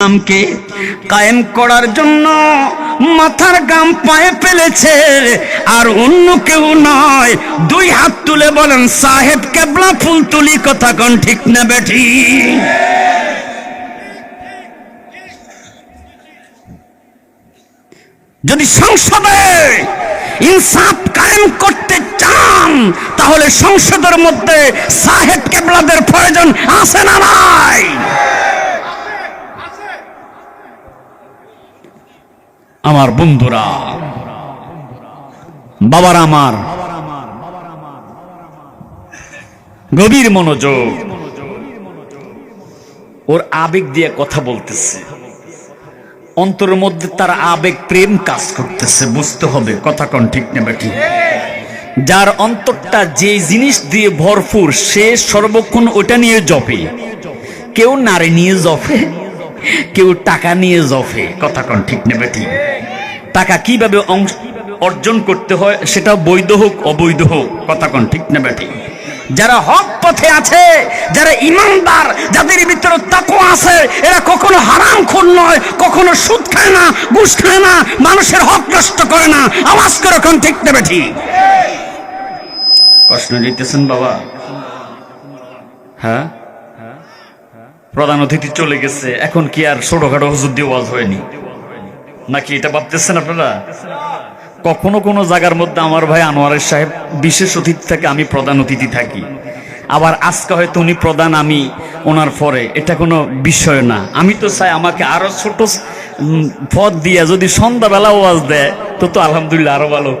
ইসলামকে কায়েম করার জন্য মাথার গাম পায়ে ফেলেছে, আর অন্য কেউ নয়। দুই হাত তুলে বলেন সাহেব কেবলা ফুলতুলি। কথা কোন ঠিক না বেঠি? যদি সংসদে ইনসাফ কায়েম করতে চান তাহলে সংসদের মধ্যে সাহেব কেবলাদের প্রয়োজন আছে না নাই? আমার বন্ধুরা, বাবারা আমার, গভীর মনোযোগ। ওর আবেগ দিয়ে কথা বলতেছে, অন্তরের মধ্যে তার আবেগ প্রেম কাজ করতেছে। বুঝতে হবে কথা কোন ঠিক না বেঠিক? যার অন্তরটা যে জিনিস দিয়ে ভরপুর সে সর্বক্ষণ ওটা নিয়ে জপে। কেউ নারী নিয়ে জপে, কেউ টাকা নিয়ে জপে। কথা কোন ঠিক না বেঠিক? টাকা কিভাবে অর্জন করতে হয় সেটা বৈধ হোক অবৈধ হোক। কথা কোন ঠিক না বেঠিক? যারা হক পথে আছে, যারা ইমানদার, যাদের ভিতরে তাকওয়া আছে, এরা কখনো হারামখোর নয়, কখনো সুদ খায় না, ঘুষ খায় না, মানুষের হক নষ্ট করে না। আওয়াজ করে কোন ঠিক না বেঠিক? কষ্ট দিতেছেন বাবা? হ্যাঁ, প্রধান অতিথি চলে গেছে, এখন কি আর ছোটখাটো হুজুর দিয়ে ওয়াজ হয়নি নাকি? এটা ভাবতেছেন আপনারা? কখনো কোনো জায়গার মধ্যে আমার ভাই আনোয়ারের সাহেব বিশেষ অতিথি থাকে, আমি প্রধান অতিথি থাকি। আবার আজকে হয়তো উনি প্রধান, আমি ওনার পরে, এটা কোনো বিষয় না। আমি তো চাই আমাকে আরো ছোট পদ দিয়ে যদি সন্ধ্যাবেলা ওয়াজ দেয় তো আলহামদুলিল্লাহ আরো ভালো।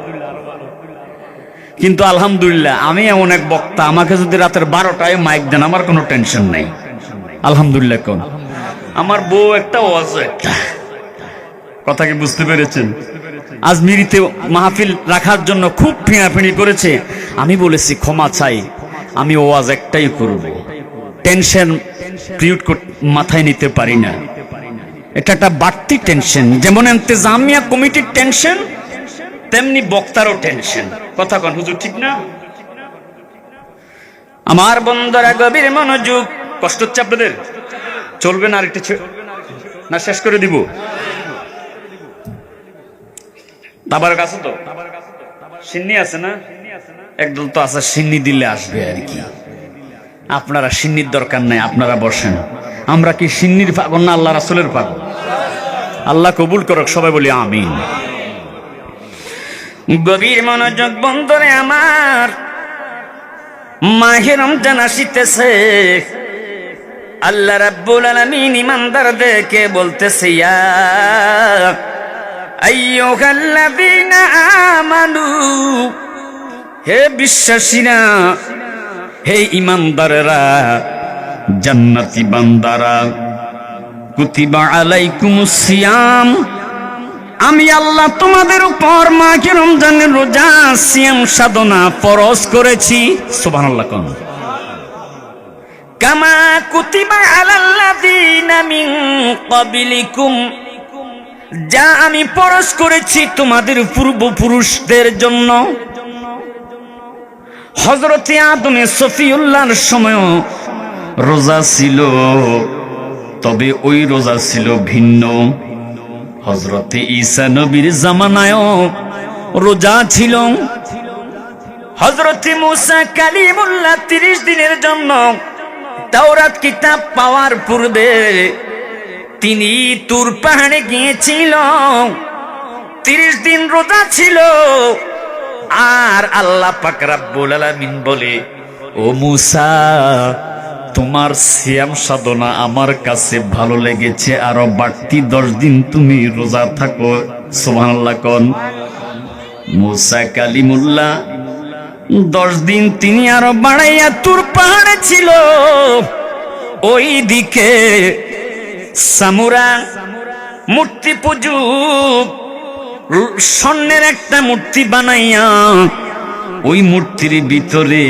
কিন্তু আলহামদুলিল্লাহ আমি এমন এক বক্তা, আমাকে যদি রাতের 12টায় মাইক দেন আমার কোনো টেনশন নেই। আলহামদুলিল্লাহ। কোন আমার বউ একটা, ওয়াজ একটা। কথা কি বুঝতে পেরেছেন? আজমিরিতে মাহফিল রাখার জন্য খুব ফিনাফিনি করেছে। আমি বলেছি ক্ষমা চাই, আমি ওয়াজ একটাই করব। টেনশন ক্রিয়েট মাথায় নিতে পারি না। এটা একটা বাড়তি টেনশন। যেমন ইন্তেজামিয়া কমিটির টেনশন, তেমনি বক্তারও টেনশন। কথা কোন হুজুর ঠিক না? আমার বন্ধুরা গভীর মনোযোগ। কষ্ট হচ্ছে আপনাদের? চলবে না আরেকটু না শেষ করে দিব? তাবার কাছে তো সিন্নি আছে না? একদল তো আছে সিন্নি দিলে আসবে আর কি। আপনারা সিন্নির দরকার নাই, আপনারা বসেন। আমরা কি সিন্নির পাগল না আল্লাহ রাসূলের পাগল? আল্লাহ কবুল করুক, সবাই বলি আমিন। গভীর মনোযোগ বন্ধুরে আমার, মাহে রমজান আসিতেছে। আল্লাহ রাব্বুল আলামিন ইমানদারদেরকে বলতেছে, ইয়া আইয়ুহাল্লাযীনা আমানু, হে বিশ্বাসীরা, হে ইমানদারেরা, জান্নাতি বান্দারা, কুতিবা আলাইকুমুস সিয়াম, আমি আল্লাহ তোমাদের উপর মাহে রমজানের রোজা সিয়াম সাধনা ফরজ করেছি। সুবহানাল্লাহ। কোন কামা কুতিবা আলাল্লাযীনা মিন ক্বাবলিকুম, যা আমি ফরজ করেছি তোমাদের পূর্বপুরুষদের জন্য। হযরতে আদমে সফিউল্লাহর সময়ও রোজা ছিল, তবে ওই রোজা ছিল ভিন্ন। হযরতে ঈসা নবীর জামানায়ও রোজা ছিল। হযরতে মুসা কালিমুল্লাহ 30 দিনের জন্য তাওরাত কিতাব পাওয়ার পূর্বে তিনি তুর পাহাড়ে গিয়েছিল, 30 দিন রোজা ছিল। আর আল্লাহ পাক রব্বুল আলামিন বলে, ও মুসা, তোমার সিয়াম সাধনা আমার কাছে ভালো লেগেছে, আরো বাড়তি 10 দিন তুমি রোজা থাকো। সুবহানাল্লাহ। কোন মুসা কালিমুল্লাহ 10 দিন তিনি আরো বাড়াইয়া তুর পাহাড়ে ছিল। ওই দিকে সামুরা মূর্তি পূজক স্বর্ণের একটা মূর্তি বানাইয়া ওই মূর্তির ভিতরে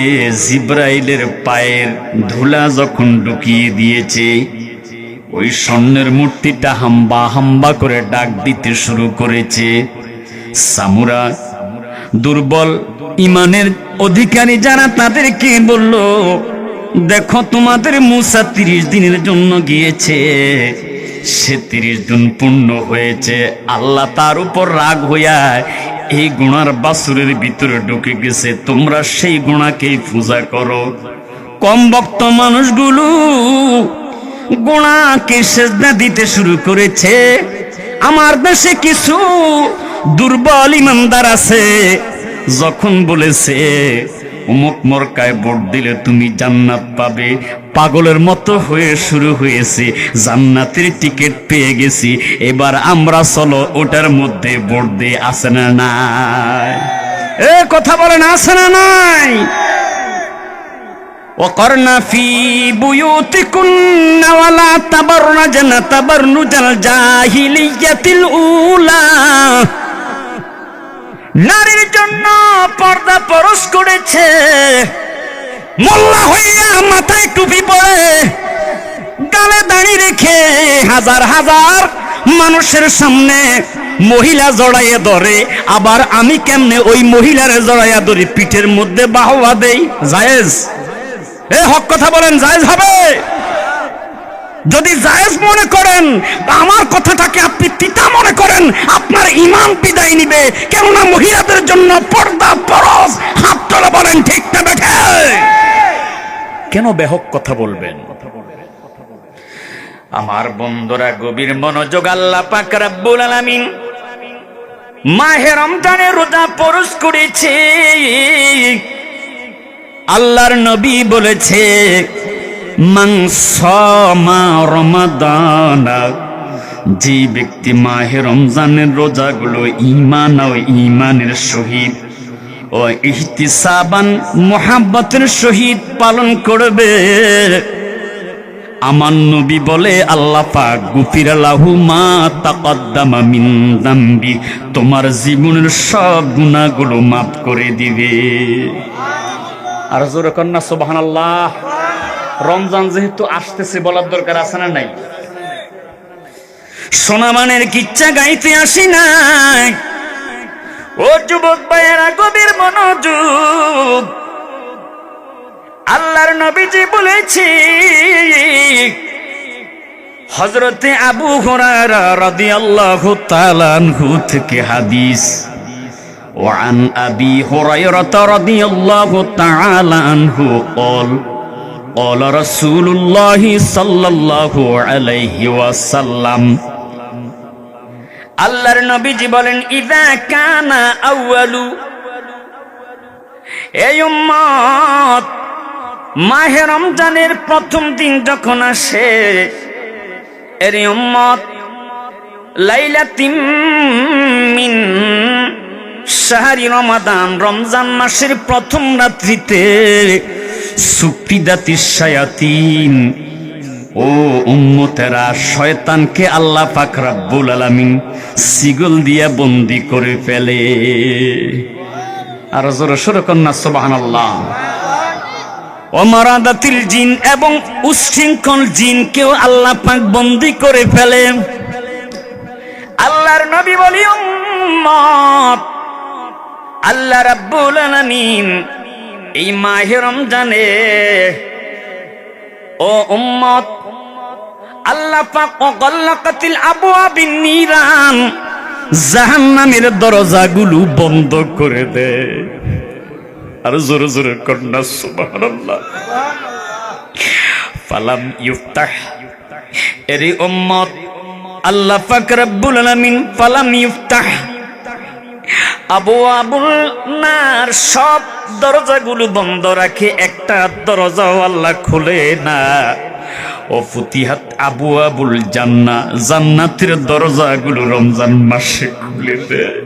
জিব্রাইলের পায়ের ধুলা যখন ঢুকিয়ে দিয়েছে, ওই স্বর্ণের মূর্তিটা হাম্বা হাম্বা করে ডাক দিতে শুরু করেছে। সামুরা দুর্বল ইমানের অধিকারী যারা, তাদেরকে বলল, দেখো তোমাদের মুসা 30 দিনের জন্য গিয়েছে, সে 30 দিন পূর্ণ হয়েছে। আল্লাহ তার উপর রাগ হইয়া এই গুনার বাছুরের ভিতরে ঢুকে গেছে, তোমরা সেই গুনাহকেই পূজা করো। কম বক্ত মানুষগুলো গুনাহকে সেজদা দিতে শুরু করেছে। আমার দেশে কিছু দুর্বল ইমানদার আছে, যখন বলেছে অমুক মরকায় ভোট দিলে তুমি জান্নাত পাবে, পাগলের মতো হয়ে শুরু হয়েছে, জান্নাতের টিকিট পেয়ে গেছি, এবার আমরা চলো ওটার মধ্যে ভোট দিয়ে। আছে না নাই? এ কথা বলেন, আছে না নাই? وقرنا في بيوتكن ولا تبرجن تبرج الجاهلية الأولى। নারীর জন্য পর্দা পরশ করেছে, মোল্লা হইয়া মাথায় টুপি পরে গালে দাড়ি রেখে হাজার হাজার মানুষের সামনে মহিলা জড়াইয়ে ধরে। আবার আমি কেমনে ওই মহিলার জড়াইয়া ধরি, পিঠের মধ্যে বাহবা দেই? জায়েজ? এ হক কথা বলেন, জায়েজ হবে? যদি জায়েজ মনে করেন, আমার কথাটাকে আপনি তিতা মনে করেন, আপনার ঈমান বিদায় নিবে। কেননা মহিলাদের জন্য পর্দা ফরজ। হাত তোলা বলেন, ঠিক না বেঠে? কেন বেহক কথা বলবেন? আমার বন্ধুরা, গভীর মনোযোগ। আল্লাহ পাক রব্বুল আলামিন মাহে রমজানে রোজা ফরজ করেছে। আল্লাহর নবী বলেছে, মান সামা রমাদান, যে ব্যক্তি মাহে রমজানের রোজাগুলো ঈমান ও ঈমানের সহিত ও ইহতিসাবান মুহাব্বতের সহিত পালন করবে, আমার নবী বলে আল্লাহ পাক গুফিরা লাহু মা তাকদ্দামা মিন যামবি, তোমার জীবনের সব গুনাহগুলো মাফ করে দিবে। আর জোরে কন্যা সুবহানাল্লাহ। রমজান যেহেতু আসতেছে, বলার দরকার আছে না নাই? সোনামানের কিচ্ছা গাইতে আসি নাই। ও যুবক ভাইয়েরা, গভীর মনোযোগ। আল্লাহর নবীজি বলেছি, হযরতে আবু হুরায়রা রাদিয়াল্লাহু তাআলা আনহু থেকে হাদিস। وعن أبي هريرة رضي الله تعالى عنه قال قال رسول الله صلى الله عليه وسلم, আল্লাহর নবীজি বলেন, ইযা কানা আউয়ালু, এই উম্মত মাহে রমজানের প্রথম দিন যখন আসে, এর উম্মত লাইলাতিন মিন শাহরি রমাদান, রমজান মাসের প্রথম রাত্রিতে, সুফিদাতিশ শায়াতিন, ও উম্মতেরা, শয়তানকে আল্লাহ পাক রব্বুল আলামিন শিকল দিয়া বন্দী করে ফেলে। আর জোরে সোরে কন্যা সুবহানাল্লাহ। ওমারাদাতিল জিন, এবং উশৃঙ্খল জিনকেও আল্লাহ পাক বন্দী করে ফেলে। আল্লাহর নবী বলি, উম্মত, আল্লাহ রাব্বুল আলামিন এই মাহে রমজানে, ও উম্মত, আল্লাহ পাক ওয়াগাল্লাকাতিল আবওয়াবিন নিরান, জাহান্নামের দরজাগুলো বন্ধ করে দেয়। আর জোরে জোরে কন্যা সুবহানাল্লাহ। ফালাম ইফতাহ, এর উম্মত, আল্লাহ পাক রব্বুল আলামিন ফালাম ইফতাহ আবওয়াবুল নার, সব দরজাগুলো বন্ধ রাখে, একটা দরজাও আল্লাহ খুলে না। ও ফুতিহাত আবওয়াবুল জান্নাহ, জান্নাতের দরজাগুলো রমজান মাসে খুলে দেয়।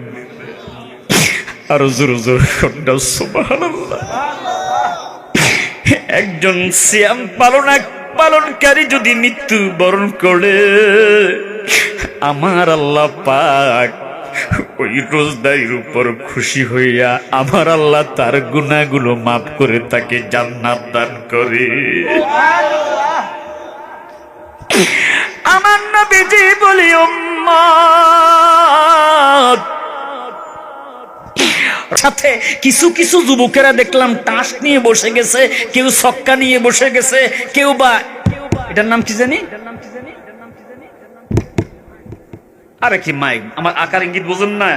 আর জোরে জোরে কন্যা সুবহানাল্লাহ। একজন সিয়াম পালনকারী যদি মৃত্যু বরণ করে, আমার আল্লাহ পাক ওই রোজদারির উপর খুশি হইয়া আমার আল্লাহ তার গুনাহগুলো মাফ করে তাকে জান্নাত দান করে। আমার নবীজি বলি, উম্মত, সাথে কিছু কিছু যুবকেরা দেখলাম টাস নিয়ে বসে গেছে, কেউ ছক্কা নিয়ে বসে গেছে, কেউ বা এটার নাম কি জানি, আরে কি মাইক, আমার আকার ইঙ্গিত বোঝেন না?